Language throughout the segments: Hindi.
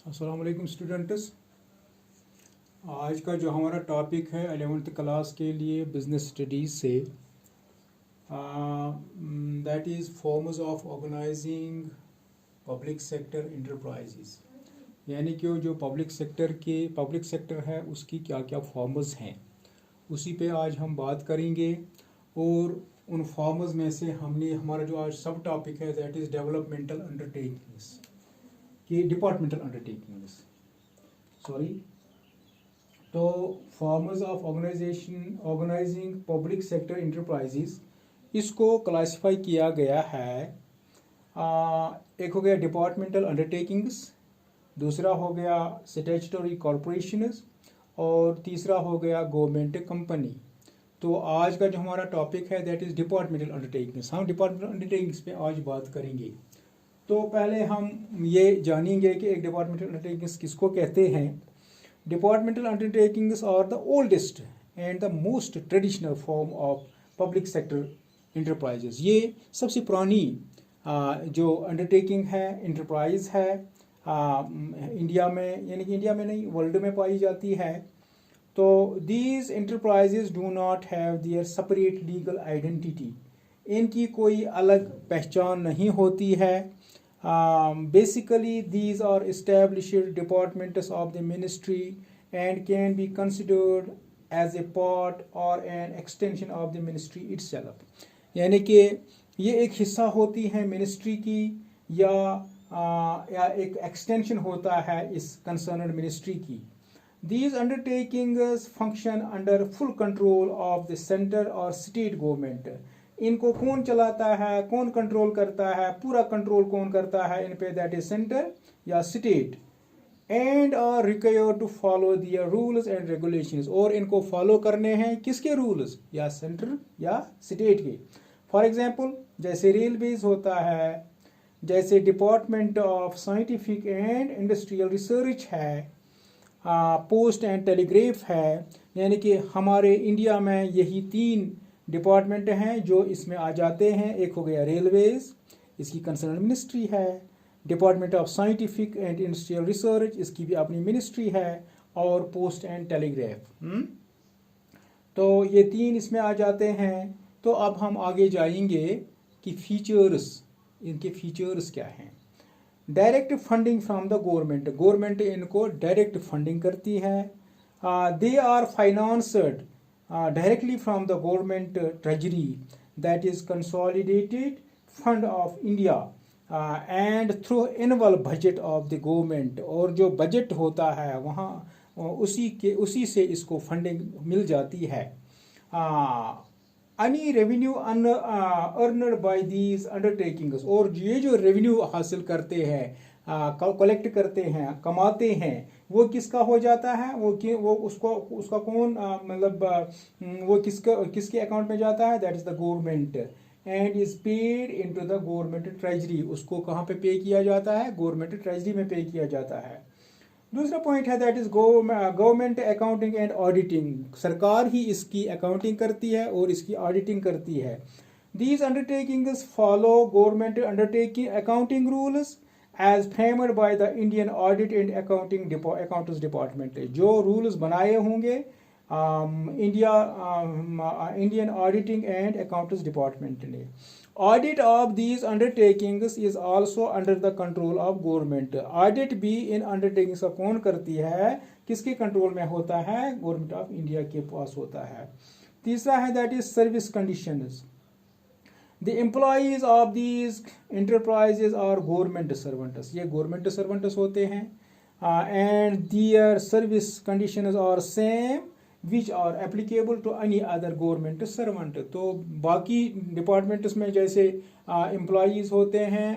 अस्सलाम वालेकुम स्टूडेंट्स। आज का जो हमारा टॉपिक है 11th क्लास के लिए बिजनेस स्टडीज़ से that is forms of organising public sector enterprises, यानी कि जो पब्लिक सेक्टर है उसकी क्या क्या फॉर्म्स हैं उसी पे आज हम बात करेंगे। और उन फॉर्म्स में से हमारा जो आज सब टॉपिक है दैट इज़ डेवलपमेंटल अंडरटेकिंग्स कि डिपार्टमेंटल अंडरटेकिंग्स तो forms of organising public sector enterprises इसको क्लासिफाई किया गया है। एक हो गया डिपार्टमेंटल अंडरटेकिंग्स, दूसरा हो गया स्टैट्यूटरी कॉरपोरेशंस और तीसरा हो गया गवर्नमेंट कंपनी। तो आज का जो हमारा टॉपिक है दैट इज़ डिपार्टमेंटल अंडरटेकिंग्स। हम डिपार्टमेंटल अंडरटेकिंग्स पे आज बात करेंगे। तो पहले हम ये जानेंगे कि एक डिपार्टमेंटल अंडरटेकिंग्स किसको कहते हैं। Departmental undertakings are the oldest and the most traditional form of public sector enterprises. ये सबसे पुरानी जो अंडरटेकिंग है, इंटरप्राइज है इंडिया में, यानी कि इंडिया में नहीं वर्ल्ड में पाई जाती है। तो these enterprises do not have their separate legal identity, इनकी कोई अलग पहचान नहीं होती है। Basically these are established departments of the ministry and can be considered as a part or an extension of the ministry itself, यानी कि ये एक हिस्सा होती है मिनिस्ट्री की या एक एक्सटेंशन होता है इस कंसर्नड मिनिस्ट्री की। These undertakings function under full control of the center or state government। इनको कौन चलाता है, कौन कंट्रोल करता है, पूरा कंट्रोल कौन करता है इन पे, दैट इज सेंटर या state. And are required to follow their rules and regulations, और इनको फॉलो करने हैं किसके रूल्स, या सेंटर या स्टेट के। फॉर एग्जांपल जैसे रेलवेज होता है, जैसे department of scientific and industrial research है, पोस्ट एंड टेलीग्राफ है। यानी कि हमारे इंडिया में यही 3 डिपार्टमेंट हैं जो इसमें आ जाते हैं। एक हो गया रेलवेज, इसकी कंसर्न मिनिस्ट्री है। Department of scientific and industrial research, इसकी भी अपनी मिनिस्ट्री है। और पोस्ट एंड टेलीग्राफ। तो ये 3 इसमें आ जाते हैं। तो अब हम आगे जाएंगे कि फीचर्स, इनके फीचर्स क्या हैं। Direct funding from the government इनको डायरेक्ट फंडिंग करती है। They are financed directly from the government treasury, that is consolidated fund of India and through annual budget of the government। और जो बजट होता है वहाँ उसी से इसको फंडिंग मिल जाती है। any revenue earned by these undertakings, और ये जो रेवेन्यू हासिल करते हैं, कलेक्ट करते हैं, कमाते हैं, वो किसका हो जाता है, वो उसका कौन वो किसके अकाउंट में जाता है, that is the government. And is paid into the government treasury, उसको कहाँ पे पे किया जाता है, गवर्नमेंट ट्रेजरी में पे किया जाता है। दूसरा पॉइंट है that is government accounting and auditing, सरकार ही इसकी अकाउंटिंग करती है और इसकी ऑडिटिंग करती है। These undertakings follow government undertaking accounting rules as framed by the Indian audit and accountings department. जो रूल्स बनाए होंगे Indian auditing and accountings department ने। Audit of these undertakings is also under the control of government. Audit भी इन अंडरटेकिंग्स का कौन करती है, किसके कंट्रोल में होता है, गवर्नमेंट ऑफ इंडिया के पास होता है। तीसरा है that is service conditions. The employees of these enterprises are government servants, ये government servants होते हैं। And their service conditions are same which are applicable to any other government servant। तो बाकी डिपार्टमेंट्स में जैसे employees होते हैं,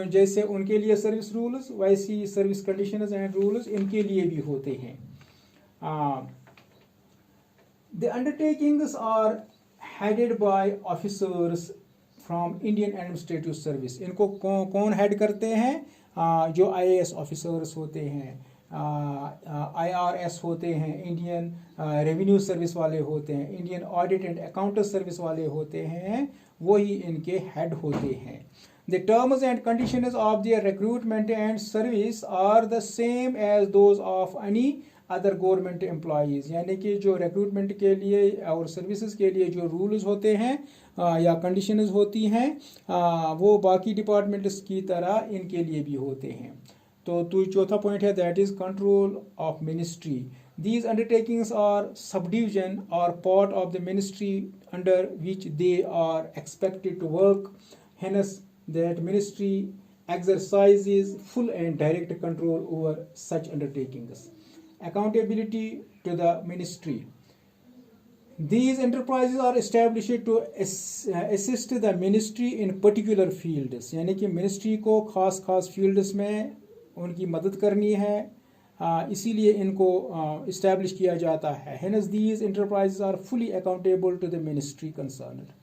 जैसे उनके लिए सर्विस रूल्स, वैसी सर्विस कंडीशंस एंड रूल्स इनके लिए भी होते हैं। The undertakings are headed by officers from Indian Administrative Service। इनको कौन हेड करते हैं, जो IAS ऑफिसर्स होते हैं, IRS होते हैं, इंडियन रेवेन्यू सर्विस वाले होते हैं, Indian audit and accountant service वाले होते हैं, वही इनके हेड होते हैं। The terms and conditions of their recruitment and service are the same as those of any other government employees, यानी कि जो रिक्रूटमेंट के लिए और सर्विसेज के लिए जो रूल्स होते हैं या कंडीशंस होती हैं वो बाकी डिपार्टमेंट्स की तरह इनके लिए भी होते हैं। तो चौथा पॉइंट है that is control of ministry. These undertakings are subdivision or part of the ministry under which they are expected to work. Hence, that ministry exercises full and direct control over such undertakings. Accountability to the ministry. These enterprises are established to assist the ministry in particular fields. यानी कि ministry को खास fields में उनकी मदद करनी है, इसीलिए इनको इस्टेब्लिश किया जाता है। Hence these enterprises are fully accountable to the ministry concerned.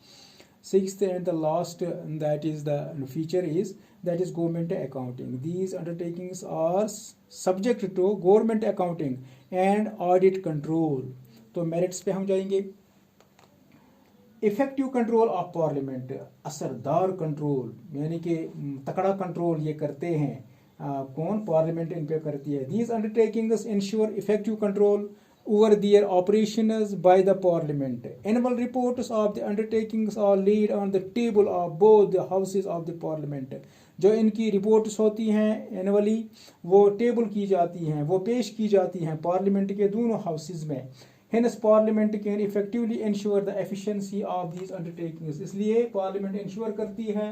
Sixth and the last that is the feature is that is government accounting. These undertakings are subject to government accounting and audit control. तो merits पे हम जाएंगे। इफेक्टिव कंट्रोल ऑफ पार्लियामेंट, असरदार कंट्रोल यानी कि तकड़ा कंट्रोल ये करते हैं कौन, पार्लियामेंट इन पे करती है। These undertakings ensure effective control over their operations by the parliament. Annual reports of the undertakings are laid on the table of both the houses of the parliament. जो इनकी रिपोर्ट्स होती हैं एनुअली वो टेबल की जाती हैं, वो पेश की जाती हैं पार्लियामेंट के दोनों हाउसेज में। Hence parliament can effectively ensure the efficiency of these undertakings. इसलिए पार्लियामेंट इंश्योर करती है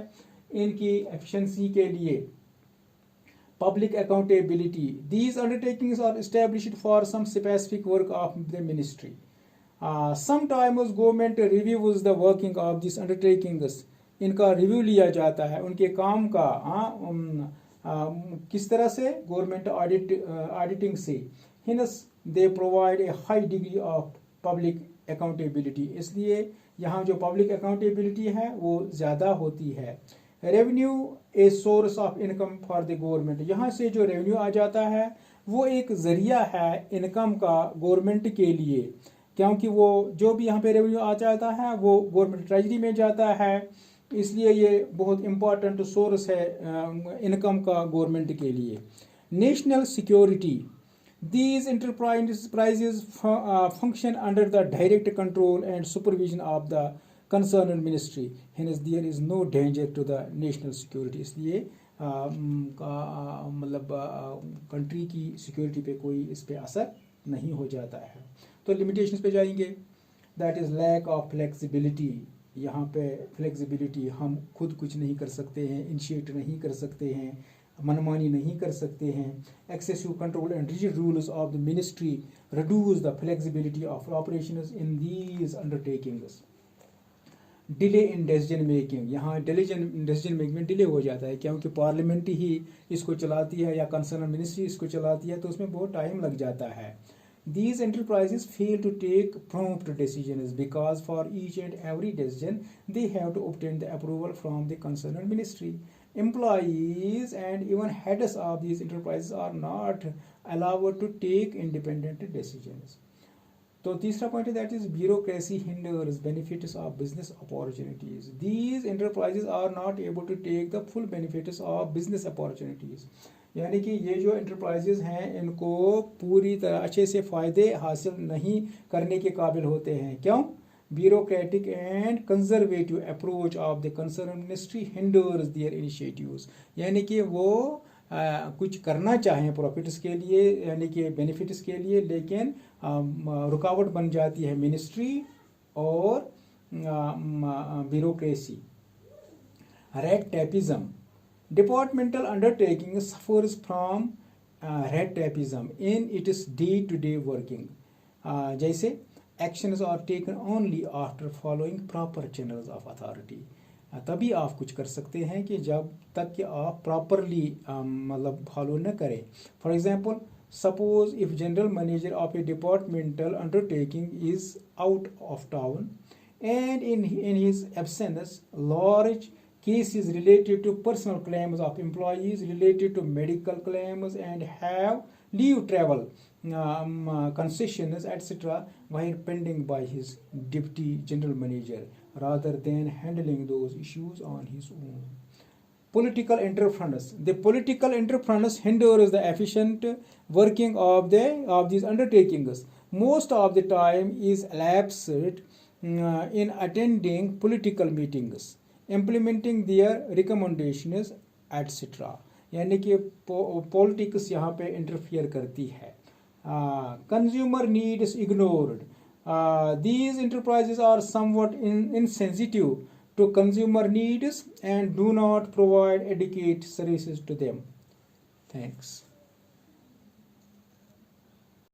इनकी एफिशिएंसी के लिए। Public accountability. These undertakings are established for some specific work of the ministry. Sometimes government reviews the working of these undertakings. इनका रिव्यू लिया जाता है उनके काम का किस तरह से, गवर्नमेंट ऑडिटिंग से। Hence they provide a high degree of public accountability. इसलिए यहाँ जो public accountability है वो ज़्यादा होती है। Revenue a source of income for the government. यहाँ से जो रेवेन्यू आ जाता है वो एक ज़रिया है इनकम का गवर्नमेंट के लिए, क्योंकि वो जो भी यहाँ पे रेवेन्यू आ जाता है वो गवर्नमेंट ट्रेजरी में जाता है, इसलिए ये बहुत इम्पॉर्टेंट सोर्स है इनकम का गवर्नमेंट के लिए। National security. These enterprises function under the direct control and supervision of the concerned ministry. Hence there is no danger to the national security. इसलिए मतलब कंट्री की सिक्योरिटी पे कोई इस पे असर नहीं हो जाता है। तो लिमिटेशंस पे जाएंगे। That is lack of flexibility. यहाँ पे फ्लेक्सिबिलिटी, हम खुद कुछ नहीं कर सकते हैं, इनिशिएट नहीं कर सकते हैं, मनमानी नहीं कर सकते हैं। Excessive control and rigid rules of the ministry reduce the flexibility of operations in these undertakings. Delay in decision making. यहाँ डिसीजन मेकिंग में डिले हो जाता है क्योंकि पार्लियामेंट ही इसको चलाती है या कंसर्न मिनिस्ट्री इसको चलाती है, तो उसमें बहुत टाइम लग जाता है। These enterprises fail to take prompt decisions because for each and every decision they have to obtain the approval from the concerned ministry. Employees and even heads of these enterprises are not allowed to take independent decisions. तो तीसरा पॉइंट है that is bureaucracy hinders benefits of business opportunities. These enterprises are not able to take the full benefits of business opportunities. यानी कि ये जो एंटरप्राइजेज हैं इनको पूरी तरह अच्छे से फ़ायदे हासिल नहीं करने के काबिल होते हैं। क्यों? Bureaucratic and conservative approach of the concern ministry hinders their initiatives. यानी कि वो कुछ करना चाहें प्रॉफिट्स के लिए यानी कि बेनिफिट्स के लिए, लेकिन रुकावट बन जाती है मिनिस्ट्री और bureaucracy. Red tapism. Departmental undertaking suffers from red tapism in its day to day working. जैसे actions are taken only after following proper channels of authority. तभी आप कुछ कर सकते हैं कि जब तक कि आप प्रॉपरली मतलब फॉलो न करें। For example, suppose if general manager of A departmental undertaking is out of town and in his absence large cases related to personal claims of employees, related to medical claims, and have leave travel concessions etc. were pending by his deputy general manager rather than handling those issues on his own. political interference. The political interference hinders the efficient working of these undertakings. Most of the time is elapsed in attending political meetings, implementing their recommendations, etc. यानी कि पॉलिटिक्स यहाँ पे इंटरफियर करती है. Consumer needs ignored. These enterprises are somewhat insensitive to consumer needs and do not provide adequate services to them. Thanks.